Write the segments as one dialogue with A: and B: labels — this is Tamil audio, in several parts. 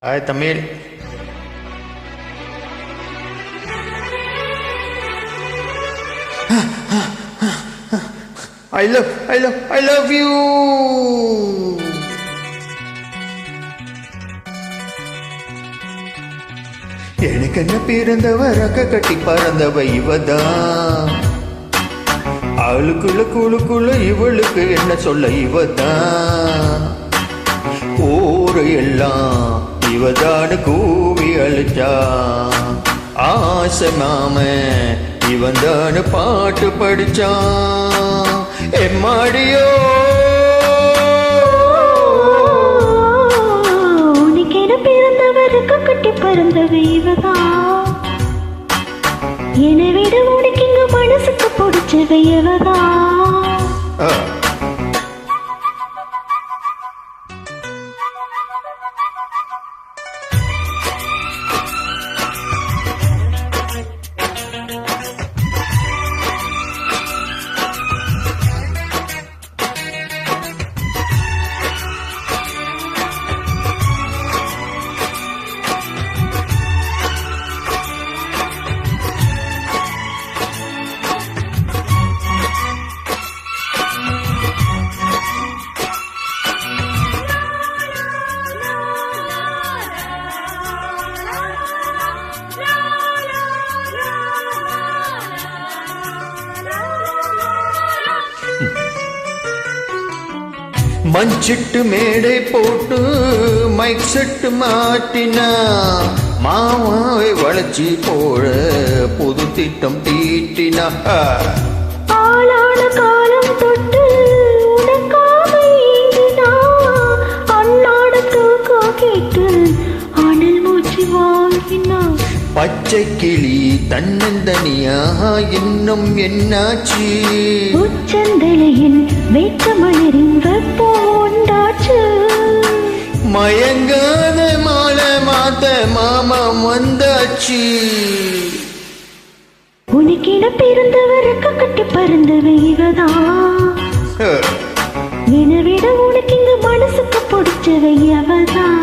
A: Hi Tamil. I love you. எனக்கு என்ன பிறந்தவ ரக்க கட்டி பறந்தவ இவதான். ஆளுக்குள்ள குழுக்குள்ள இவளுக்கு என்ன சொல்ல இவதான். ஊரு எல்லாம் இவதான கூவி அழிச்சா. ஆசை மாம இவன்தான பாட்டு படிச்சான். எம்மாடியோ
B: உனக்கென பிறந்தவருக்கு கட்டி பறந்தவ இவதான். என்னை விட உனக்கு இங்க மனசுக்கு பிடிச்சவ இவதான்.
A: மஞ்சிட்டு மேடை போட்டு மைக் செட்டு மாட்டினா. மாமாவை வளைச்சி போட புது திட்டம் தீட்டினா.
B: ஆளான காலம் தொட்டு உனக்காக ஏங்கினா. அண்ணாட தூக்கம் கேட்டு அனல் மூச்சு வாங்கினா.
A: பச்சை கிளி தன்னந்தனியா இன்னும் என்னாச்சு.
B: உச்சந்தலையில் வைக்க மலரின் வெப்போண்டாச்சு.
A: மயங்காத மாலை மாத்த மாமா வந்தாச்சு.
B: உனக்கென பிறந்தவருக்கு கட்டி பறந்தவ இவதான். என்னை விட உனக்கு இங்க மனசுக்கு பிடிச்சவ அவதான்.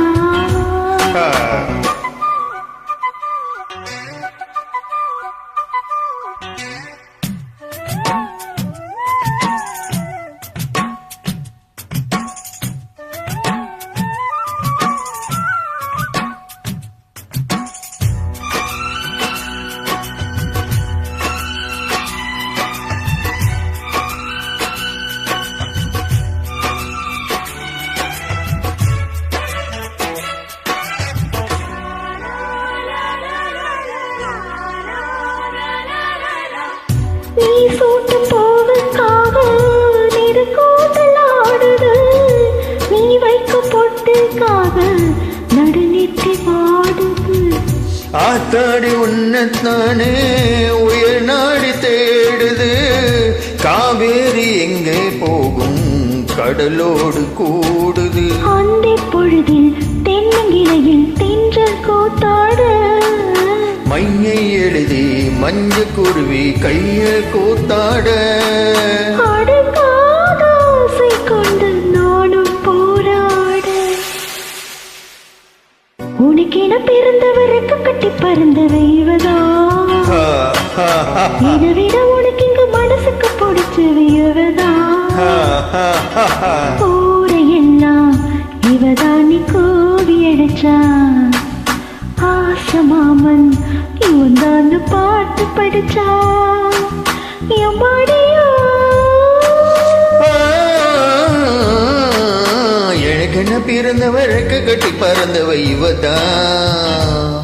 B: நீ சூட்டு போவதுக்காக நெருக்கோட்டலாடுது. நீ வைக்க பொட்டுக்காக நடுநித்தி பாடுது.
A: ஆத்தாடி உன்னத்தானே உயர் நாடி தேடுது. காவேரி எங்கே போகும் கடலோடு கூடுது.
B: அந்தி பொழுதில் தென்னங்கிளையில் தென்றல் கூத்தாடு.
A: மையை எழுதி மஞ்ச குருவி கைய கூத்தாட.
B: அடுக்காத ஆசை கொண்டு நானும் போராட. உனக்கென பிறந்தவருக்கு கட்டி பறந்தவ இவதான். இதை விட உனக்கு இங்க மனசுக்கு பிடிச்சவ இவதான். ஊரையெல்லாம் இவதான் நீ கூவி அடிச்சா. ஆசை மாமன் இவன் தான் பாட்டு படிச்சா. எம்மாடியோ
A: எனக்கு என்ன பிறந்தவருக்கு கட்டி பறந்தவ இவதான்.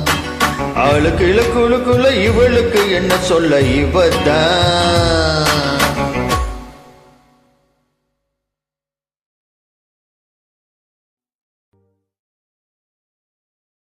A: ஆளுக்கு இலக்குழுக்குள்ள இவளுக்கு என்ன சொல்ல இவதான்.